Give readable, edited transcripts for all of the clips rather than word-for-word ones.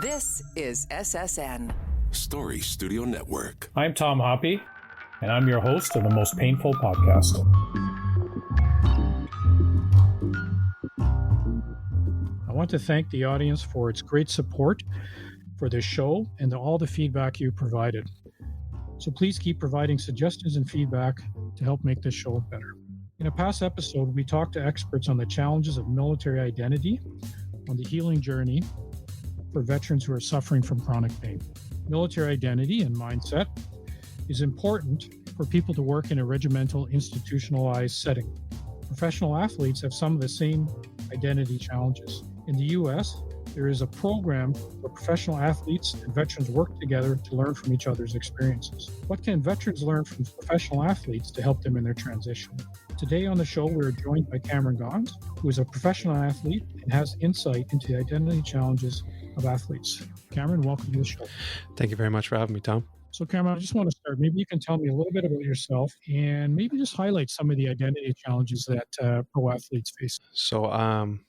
This is SSN. Story Studio Network. I'm Tom Hoppy, and I'm your host of the Most Painful Podcast. I want to thank the audience for its great support for this show and all the feedback you provided. So please keep providing suggestions and feedback to help make this show better. In a past episode, we talked to experts on the challenges of military identity, on the healing journey for veterans who are suffering from chronic pain. Military identity and mindset is important for people to work in a regimental, institutionalized setting. Professional athletes have some of the same identity challenges. In the U.S., there is a program where professional athletes and veterans work together to learn from each other's experiences. What can veterans learn from professional athletes to help them in their transition? Today on the show, we're joined by Cameron Gaunce, who is a professional athlete and has insight into the identity challenges of athletes. Cameron, welcome to the show. Thank you very much for having me, Tom. So Cameron, I just want to start. Maybe you can tell me a little bit about yourself and maybe just highlight some of the identity challenges that pro athletes face. So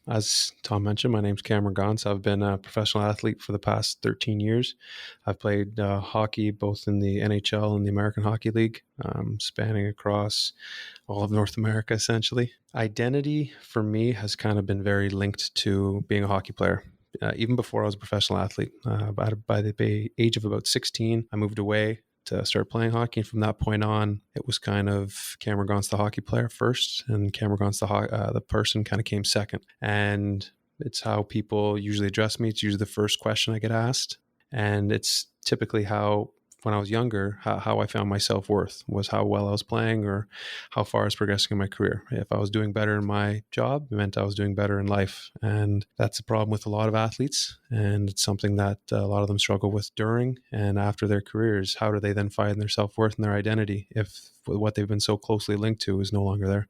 as Tom mentioned, my name's Cameron Gaunce. I've been a professional athlete for the past 13 years. I've played hockey both in the NHL and the American Hockey League, spanning across all of North America, essentially. Identity for me has kind of been very linked to being a hockey player. Even before I was a professional athlete, by the age of about 16, I moved away to start playing hockey. And from that point on, it was kind of Cameron Gaunce, the hockey player first, and Cameron Gaunce, the person, kind of came second. And it's how people usually address me. It's usually the first question I get asked. And it's typically how, when I was younger, how I found my self-worth was how well I was playing or how far I was progressing in my career. If I was doing better in my job, it meant I was doing better in life. And that's a problem with a lot of athletes. And it's something that a lot of them struggle with during and after their careers. How do they then find their self-worth and their identity if what they've been so closely linked to is no longer there?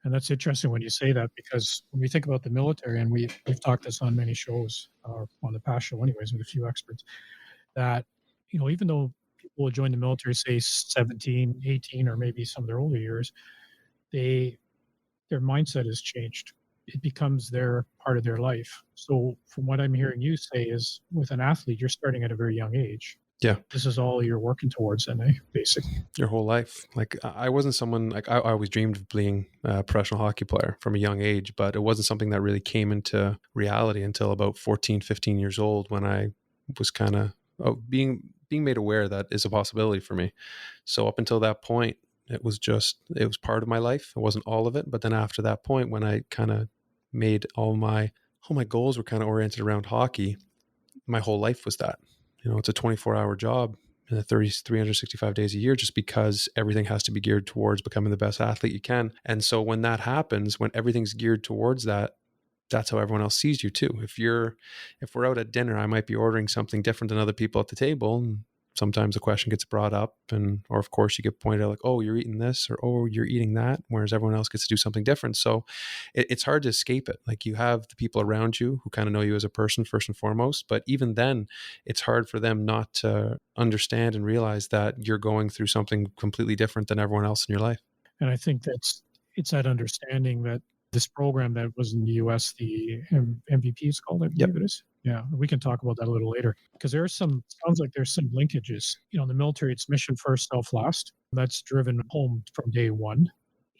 And that's interesting when you say that, because when we think about the military, and we've talked this on many shows, on the past show anyways, with a few experts, that even though people will join the military, say 17, 18, or maybe some of their older years, their mindset has changed. It becomes their part of their life. So from what I'm hearing you say is, with an athlete, you're starting at a very young age. Yeah. This is all you're working towards, then, basically. Your whole life. Like, I wasn't someone, like, I always dreamed of being a professional hockey player from a young age, but it wasn't something that really came into reality until about 14, 15 years old, when I was kind of being made aware that is a possibility for me. So up until that point, it was part of my life. It wasn't all of it. But then after that point, when I kind of made all my goals were kind of oriented around hockey, my whole life was that. It's a 24-hour job and 365 days a year, just because everything has to be geared towards becoming the best athlete you can. And so when that happens, when everything's geared towards that, that's how everyone else sees you too. If we're out at dinner, I might be ordering something different than other people at the table. And sometimes a question gets brought up, or of course you get pointed out like, oh, you're eating this, or, oh, you're eating that, whereas everyone else gets to do something different. So it's hard to escape it. Like, you have the people around you who kind of know you as a person first and foremost, but even then it's hard for them not to understand and realize that you're going through something completely different than everyone else in your life. And I think it's that understanding that this program that was in the U.S., the MVP is called, I believe it is. Yeah, we can talk about that a little later, because sounds like there's some linkages. In the military, it's mission first, self last. That's driven home from day one.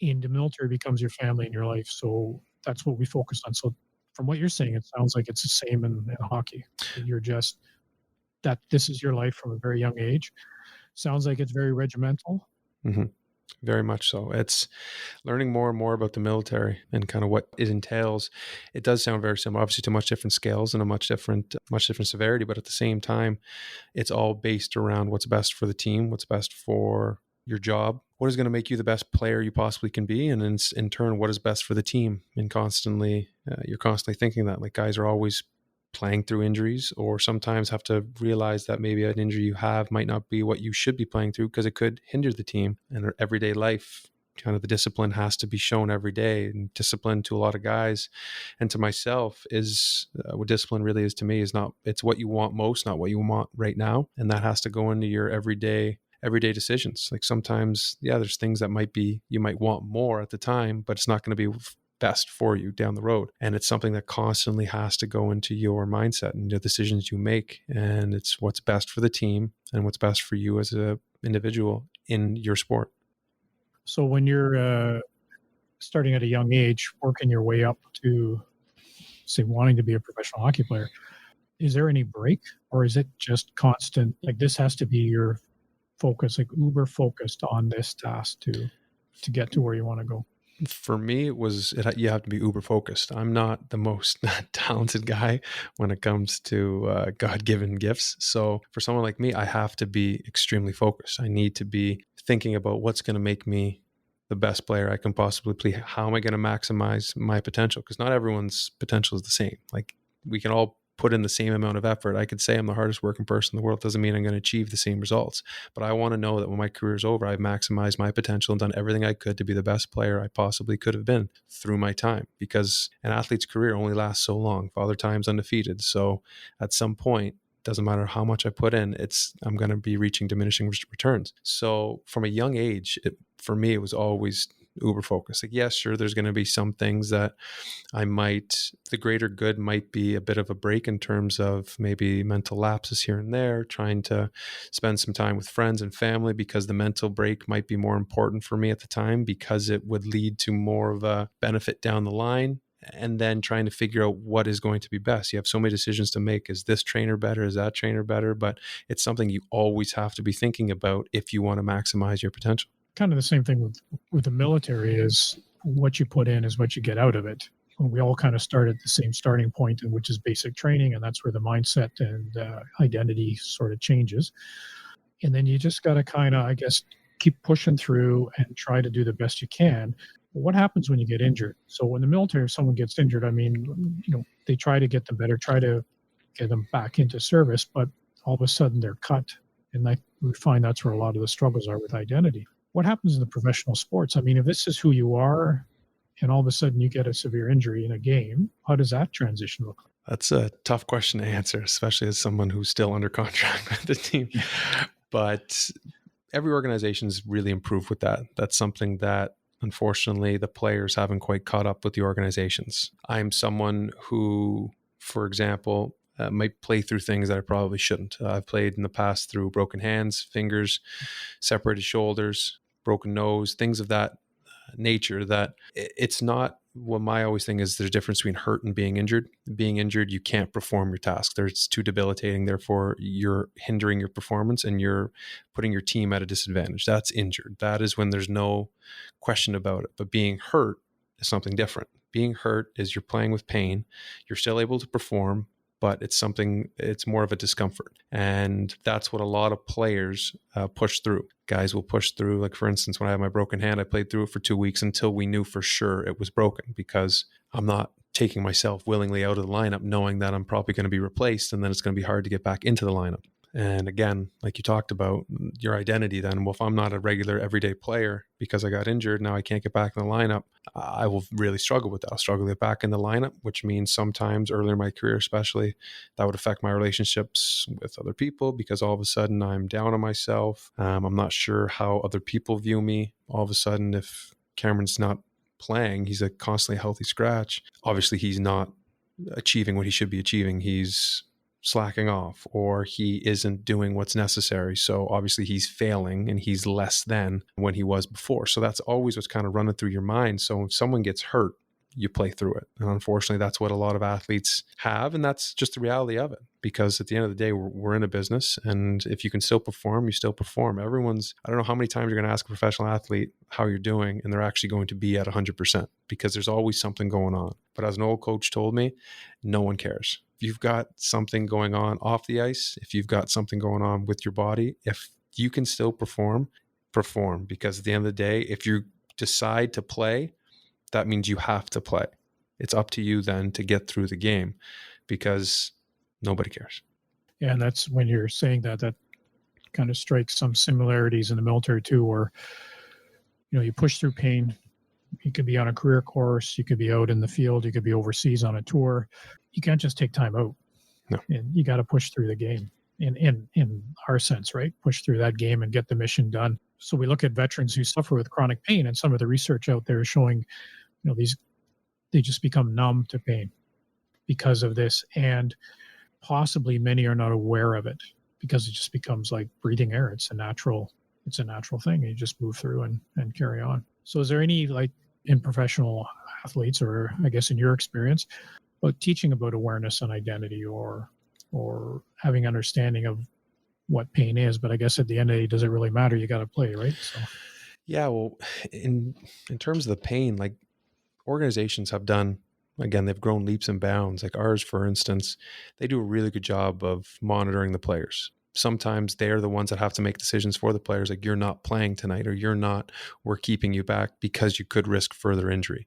In the military, becomes your family and your life. So that's what we focus on. So from what you're saying, it sounds like it's the same in hockey. You're just, that this is your life from a very young age. Sounds like it's very regimental. Mm-hmm. Very much so. It's learning more and more about the military and kind of what it entails. It does sound very similar, obviously, to much different scales and a much different severity, but at the same time, it's all based around what's best for the team, what's best for your job, what is going to make you the best player you possibly can be, and in turn, what is best for the team. And you're constantly thinking that, like, guys are always playing through injuries, or sometimes have to realize that maybe an injury you have might not be what you should be playing through, because it could hinder the team. And their everyday life, kind of the discipline has to be shown every day. And discipline to a lot of guys, and to myself, is what discipline really is to me is it's what you want most, not what you want right now. And that has to go into your everyday decisions. Like, sometimes, there's things that you might want more at the time, but it's not going to be best for you down the road. And it's something that constantly has to go into your mindset and the decisions you make. And it's what's best for the team and what's best for you as an individual in your sport. So when you're starting at a young age, working your way up to, say, wanting to be a professional hockey player, is there any break, or is it just constant? Like, this has to be your focus, like uber focused on this task to get to where you want to go? For me, you have to be uber focused. I'm not the most talented guy when it comes to God-given gifts. So for someone like me, I have to be extremely focused. I need to be thinking about what's going to make me the best player I can possibly be. How am I going to maximize my potential? Because not everyone's potential is the same. Like, we can all put in the same amount of effort. I could say I'm the hardest working person in the world. Doesn't mean I'm going to achieve the same results. But I want to know that when my career is over, I've maximized my potential and done everything I could to be the best player I possibly could have been through my time. Because an athlete's career only lasts so long. Father Time's undefeated. So at some point, doesn't matter how much I put in, I'm going to be reaching diminishing returns. So from a young age, for me, it was always uber focused. Like, yes, sure, there's going to be some things that the greater good might be a bit of a break in terms of maybe mental lapses here and there, trying to spend some time with friends and family, because the mental break might be more important for me at the time, because it would lead to more of a benefit down the line. And then trying to figure out what is going to be best. You have so many decisions to make. Is this trainer better? Is that trainer better? But it's something you always have to be thinking about if you want to maximize your potential. Kind of the same thing with the military, is what you put in is what you get out of it. We all kind of start at the same starting point, which is basic training, and that's where the mindset and identity sort of changes. And then you just got to kind of, I guess, keep pushing through and try to do the best you can. What happens when you get injured? So in the military, if someone gets injured, I mean, they try to get them better, try to get them back into service, but all of a sudden they're cut. And we find that's where a lot of the struggles are with identity. What happens in the professional sports? I mean, if this is who you are and all of a sudden you get a severe injury in a game, how does that transition look like? That's a tough question to answer, especially as someone who's still under contract with the team. But every organization's really improved with that. That's something that, unfortunately, the players haven't quite caught up with the organizations. I'm someone who, for example, might play through things that I probably shouldn't. I've played in the past through broken hands, fingers, separated shoulders, broken nose, things of that nature. That it's not what my always thing is. There's a difference between hurt and being injured. Being injured, you can't perform your task. It's too debilitating. Therefore, you're hindering your performance and you're putting your team at a disadvantage. That's injured. That is when there's no question about it. But being hurt is something different. Being hurt is you're playing with pain. You're still able to perform, but it's more of a discomfort. And that's what a lot of players push through. Guys will push through. Like, for instance, when I had my broken hand, I played through it for 2 weeks until we knew for sure it was broken, because I'm not taking myself willingly out of the lineup knowing that I'm probably going to be replaced, and then it's going to be hard to get back into the lineup. And again, like you talked about, your identity then, well, if I'm not a regular everyday player because I got injured, now I can't get back in the lineup, I will really struggle with that. I'll struggle to get back in the lineup, which means sometimes earlier in my career, especially, that would affect my relationships with other people, because all of a sudden I'm down on myself. I'm not sure how other people view me. All of a sudden, if Cameron's not playing, he's a constantly healthy scratch. Obviously, he's not achieving what he should be achieving. He's slacking off, or he isn't doing what's necessary. So obviously he's failing and he's less than when he was before. So that's always what's kind of running through your mind. So if someone gets hurt, you play through it. And unfortunately, that's what a lot of athletes have. And that's just the reality of it, because at the end of the day, we're in a business. And if you can still perform, you still perform. I don't know how many times you're going to ask a professional athlete how you're doing, and they're actually going to be at 100%, because there's always something going on. But as an old coach told me, no one cares. If you've got something going on off the ice, if you've got something going on with your body, if you can still perform, because at the end of the day, if you decide to play, that means you have to play. It's up to you then to get through the game, because nobody cares. Yeah, and that's when you're saying that kind of strikes some similarities in the military too, where you push through pain. You could be on a career course, you could be out in the field, you could be overseas on a tour. You can't just take time out. No. And you got to push through the game in our sense, right? Push through that game and get the mission done. So we look at veterans who suffer with chronic pain, and some of the research out there is showing, these they just become numb to pain because of this. And possibly many are not aware of it because it just becomes like breathing air. It's a natural thing. You just move through and carry on. So is there any, like, in professional athletes, or I guess in your experience, about teaching about awareness and identity, or having understanding of what pain is? But I guess at the end of the day, does it really matter? You got to play, right? So Yeah, well, in terms of the pain, like, organizations have done, again, they've grown leaps and bounds. Like ours, for instance, they do a really good job of monitoring the players. Sometimes they're the ones that have to make decisions for the players, like, you're not playing tonight, or we're keeping you back because you could risk further injury.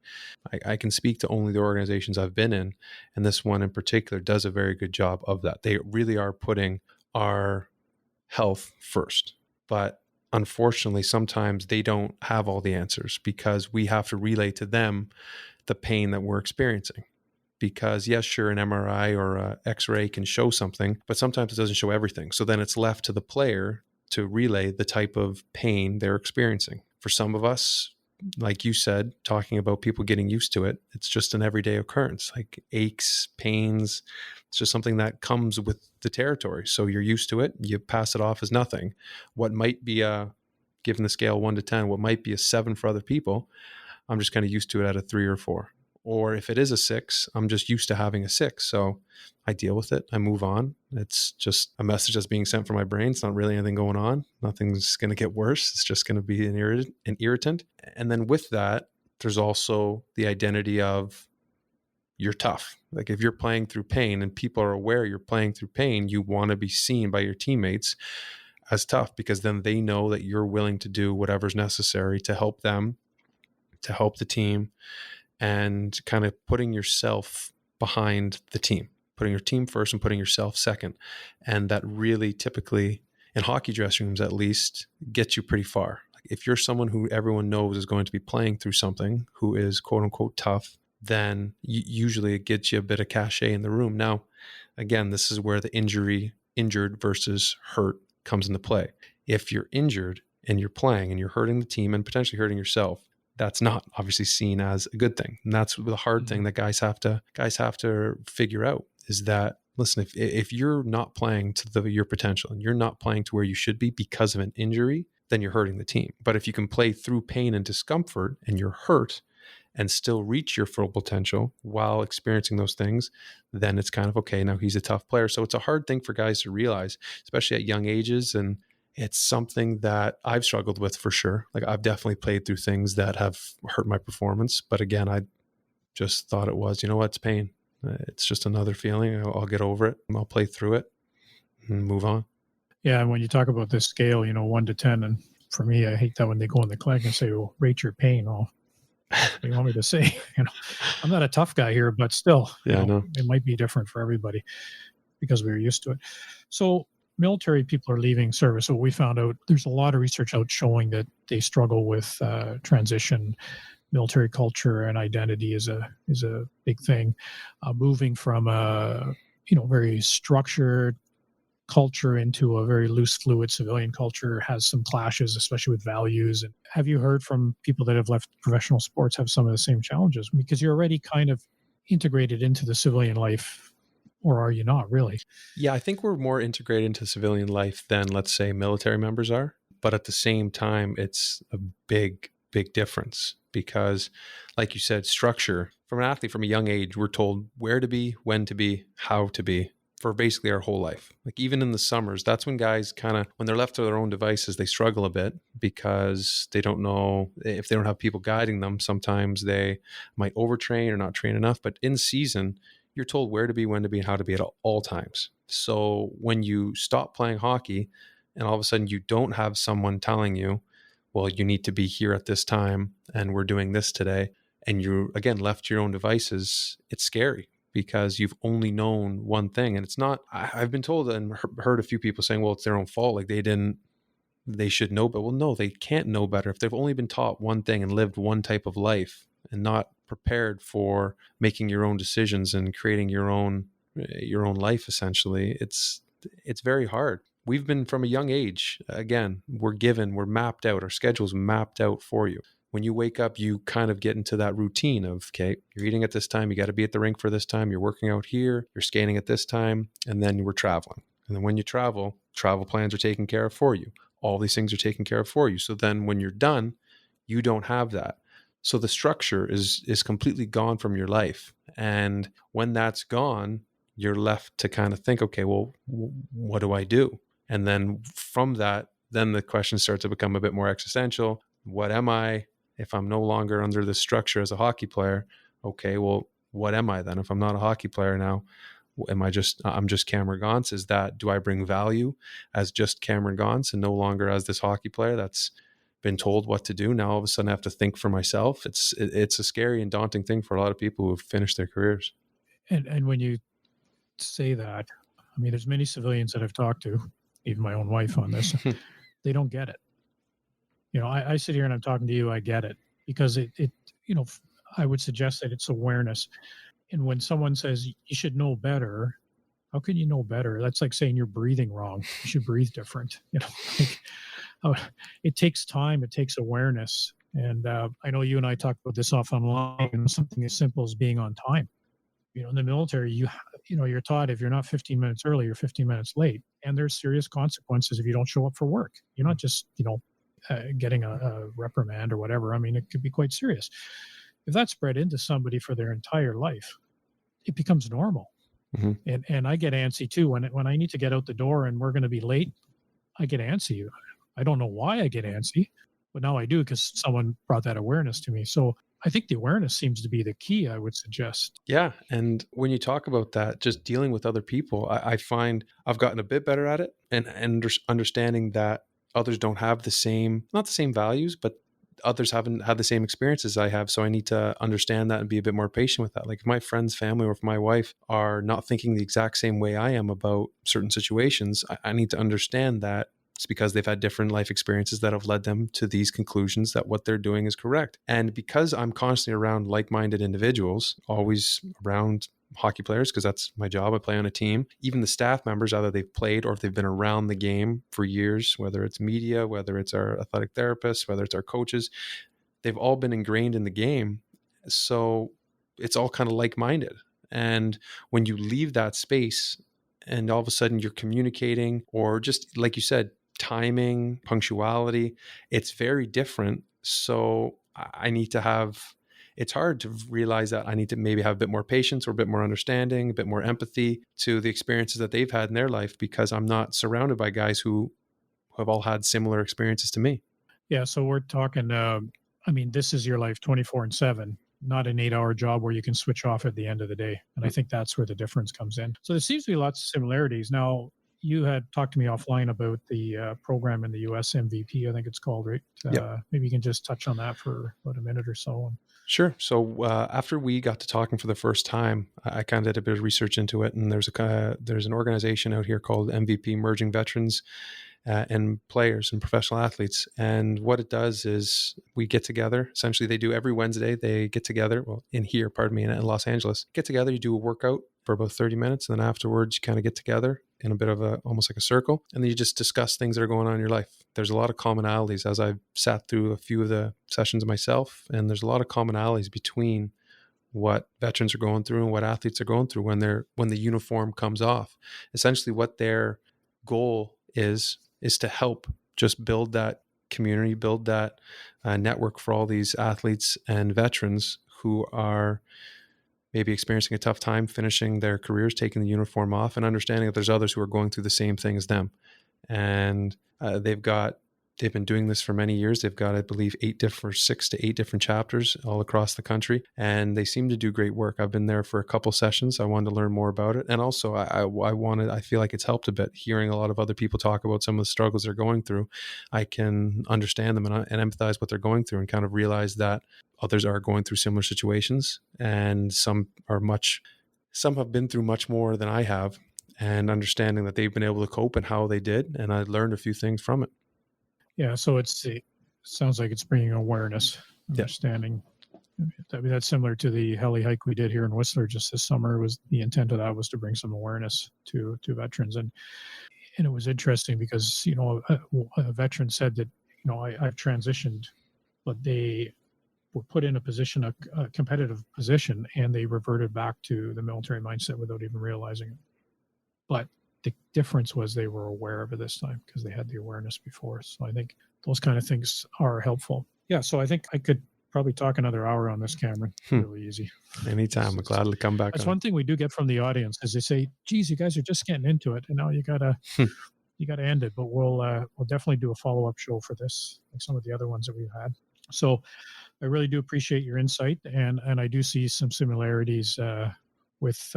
I can speak to only the organizations I've been in, and this one in particular does a very good job of that. They really are putting our health first. But unfortunately, sometimes they don't have all the answers because we have to relay to them the pain that we're experiencing. Because yes, sure, an MRI or a X-ray can show something, but sometimes it doesn't show everything. So then it's left to the player to relay the type of pain they're experiencing. For some of us, like you said, talking about people getting used to it, it's just an everyday occurrence, like aches, pains. It's just something that comes with the territory. So you're used to it. You pass it off as nothing. What might be given the scale 1 to 10, what might be a 7 for other people, I'm just kind of used to it at a 3 or 4. Or if it is a 6, I'm just used to having a 6. So I deal with it. I move on. It's just a message that's being sent from my brain. It's not really anything going on. Nothing's going to get worse. It's just going to be an irritant. And then with that, there's also the identity of, you're tough. Like, if you're playing through pain and people are aware you're playing through pain, you want to be seen by your teammates as tough, because then they know that you're willing to do whatever's necessary to help them, to help the team, and kind of putting yourself behind the team, putting your team first and putting yourself second. And that really, typically in hockey dressing rooms at least, gets you pretty far. Like, if you're someone who everyone knows is going to be playing through something, who is quote unquote tough, then usually it gets you a bit of cachet in the room. Now, again, this is where the injured versus hurt comes into play. If you're injured and you're playing and you're hurting the team and potentially hurting yourself, that's not obviously seen as a good thing. And that's the hard thing that guys have to figure out, is that, listen, if you're not playing to your potential and you're not playing to where you should be because of an injury, then you're hurting the team. But if you can play through pain and discomfort and you're hurt and still reach your full potential while experiencing those things, then it's kind of, okay, now he's a tough player. So it's a hard thing for guys to realize, especially at young ages. And it's something that I've struggled with for sure. Like, I've definitely played through things that have hurt my performance. But again, I just thought it was, it's pain. It's just another feeling. I'll get over it. I'll play through it and move on. yeah, and when you talk about this scale, 1 to 10, and for me, I hate that when they go in the clinic and say, "Well, rate your pain." Well, what do you want me to say? I'm not a tough guy here, but still, I know. it might be different for everybody because we're used to it. So military people are leaving service. So we found out there's a lot of research out showing that they struggle with transition. Military culture and identity is a big thing. Moving from a very structured culture into a very loose, fluid civilian culture has some clashes, especially with values. And have you heard from people that have left professional sports have some of the same challenges? Because you're already kind of integrated into the civilian life, or are you not really? Yeah, I think we're more integrated into civilian life than, let's say, military members are. But at the same time, it's a big, big difference because, like you said, structure. From an athlete from a young age, we're told where to be, when to be, how to be for basically our whole life. Like, even in the summers, that's when guys kind of, when they're left to their own devices, they struggle a bit because they don't know, if they don't have people guiding them, sometimes they might overtrain or not train enough. But in season, you're told where to be, when to be, and how to be at all times. So when you stop playing hockey and all of a sudden you don't have someone telling you, well, you need to be here at this time and we're doing this today, and you're, again, left to your own devices, it's scary because you've only known one thing. And it's not, I've been told and heard a few people saying, well, it's their own fault. Like, they should know, but well, no, they can't know better. If they've only been taught one thing and lived one type of life and not prepared for making your own decisions and creating your own life, essentially, it's very hard. We've been, from a young age, again, we're mapped out, our schedule's mapped out for you. when you wake up, you kind of get into that routine of, okay, you're eating at this time, you got to be at the rink for this time, you're working out here, you're skating at this time, and then we're traveling. And then when you travel plans are taken care of for you. All these things are taken care of for you. So then when you're done, you don't have that. So the structure is completely gone from your life. And when that's gone, you're left to kind of think, okay, well, what do I do? And then from that, then the question starts to become a bit more existential. What am I if I'm no longer under this structure as a hockey player? Okay, well, what am I then if I'm not a hockey player now? I'm just Cameron Gaunce? Do I bring value as just Cameron Gaunce and no longer as this hockey player that's been told what to do? Now all of a sudden I have to think for myself. It's a scary and daunting thing for a lot of people who've finished their careers. And when you say that, I mean, there's many civilians that I've talked to, even my own wife on this, they don't get it. I sit here and I'm talking to you, I get it, because it I would suggest that it's awareness. And when someone says you should know better, how can you know better? That's like saying you're breathing wrong. You should breathe different. It takes time. It takes awareness. And I know you and I talked about this offline. Something as simple as being on time. In the military, you're taught if you're not 15 minutes early, you're 15 minutes late, and there's serious consequences if you don't show up for work. You're not just getting a reprimand or whatever. I mean, it could be quite serious. If that's spread into somebody for their entire life, it becomes normal. Mm-hmm. And I get antsy too when I need to get out the door and we're going to be late. I get antsy. I don't know why I get antsy, but now I do because someone brought that awareness to me. So I think the awareness seems to be the key, I would suggest. Yeah. And when you talk about that, just dealing with other people, I find I've gotten a bit better at it and understanding that others don't have not the same values, but others haven't had the same experiences I have. So I need to understand that and be a bit more patient with that. Like if my friends, family, or if my wife are not thinking the exact same way I am about certain situations, I need to understand that it's because they've had different life experiences that have led them to these conclusions that what they're doing is correct. And because I'm constantly around like-minded individuals, always around hockey players, because that's my job. I play on a team. Even the staff members, either they've played or if they've been around the game for years, whether it's media, whether it's our athletic therapists, whether it's our coaches, they've all been ingrained in the game. So it's all kind of like-minded. And when you leave that space and all of a sudden you're communicating, or just like you said, timing, punctuality, it's very different. So I need to have, it's hard to realize that I need to maybe have a bit more patience or a bit more understanding, a bit more empathy to the experiences that they've had in their life, because I'm not surrounded by guys who have all had similar experiences to me. Yeah. So we're talking, this is your life 24/7, not an 8-hour job where you can switch off at the end of the day. And I think that's where the difference comes in. So there seems to be lots of similarities. Now, you had talked to me offline about the program in the US, MVP, I think it's called, right? Maybe you can just touch on that for about a minute or so. Sure. So after we got to talking for the first time, I kind of did a bit of research into it. And there's an organization out here called MVP, Merging Veterans and Players and Professional Athletes. And what it does is we get together. Essentially, they do every Wednesday. They get together, in Los Angeles. Get together, you do a workout for about 30 minutes. And then afterwards, you kind of get together in a bit of almost like a circle. And then you just discuss things that are going on in your life. There's a lot of commonalities as I've sat through a few of the sessions myself. And there's a lot of commonalities between what veterans are going through and what athletes are going through when the uniform comes off. Essentially, what their goal is to help just build that community, build that network for all these athletes and veterans who are maybe experiencing a tough time finishing their careers, taking the uniform off, and understanding that there's others who are going through the same thing as them. And they've been doing this for many years. They've got, I believe, 6 to 8 different chapters all across the country, and they seem to do great work. I've been there for a couple sessions. I wanted to learn more about it. And also I feel like it's helped a bit hearing a lot of other people talk about some of the struggles they're going through. I can understand them and empathize what they're going through and kind of realize that others are going through similar situations, and some have been through much more than I have, and understanding that they've been able to cope and how they did. And I learned a few things from it. Yeah. So it sounds like it's bringing awareness, understanding. Yeah. That's similar to the heli hike we did here in Whistler just this summer. The intent of that was to bring some awareness to veterans. And it was interesting because, a veteran said that, I've transitioned, but they were put in a competitive position, and they reverted back to the military mindset without even realizing it. But the difference was they were aware of it this time because they had the awareness before. So I think those kind of things are helpful. Yeah, so I think I could probably talk another hour on this, Cameron. Really easy. Anytime. I'm glad to come back. That's one thing we do get from the audience is they say, geez, you guys are just getting into it, and now you gotta end it. But we'll definitely do a follow-up show for this, like some of the other ones that we've had. So I really do appreciate your insight, and I do see some similarities with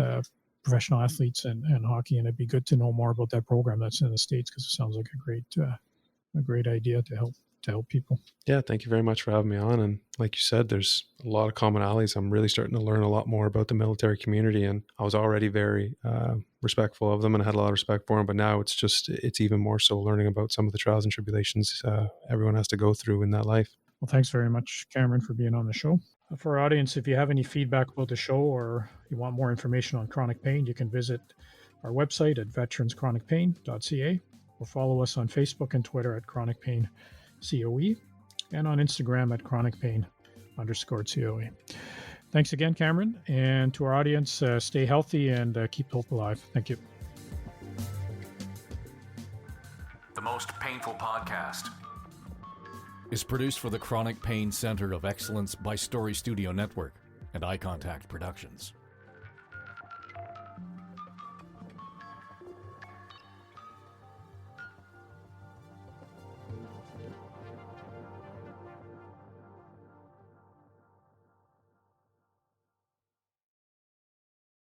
professional athletes and hockey, and it'd be good to know more about that program that's in the States, because it sounds like a great idea to help people. Yeah, thank you very much for having me on. And like you said, there's a lot of commonalities. I'm really starting to learn a lot more about the military community, and I was already very respectful of them and had a lot of respect for them, but now it's even more so learning about some of the trials and tribulations everyone has to go through in that life. Well, thanks very much, Cameron, for being on the show. For our audience, if you have any feedback about the show or you want more information on chronic pain, you can visit our website at veteranschronicpain.ca or follow us on Facebook and Twitter at Chronic Pain COE and on Instagram at Chronic Pain _COE. Thanks again, Cameron. And to our audience, stay healthy and keep hope alive. Thank you. The Most Painful Podcast is produced for the Chronic Pain Center of Excellence by Story Studio Network and Eye Contact Productions.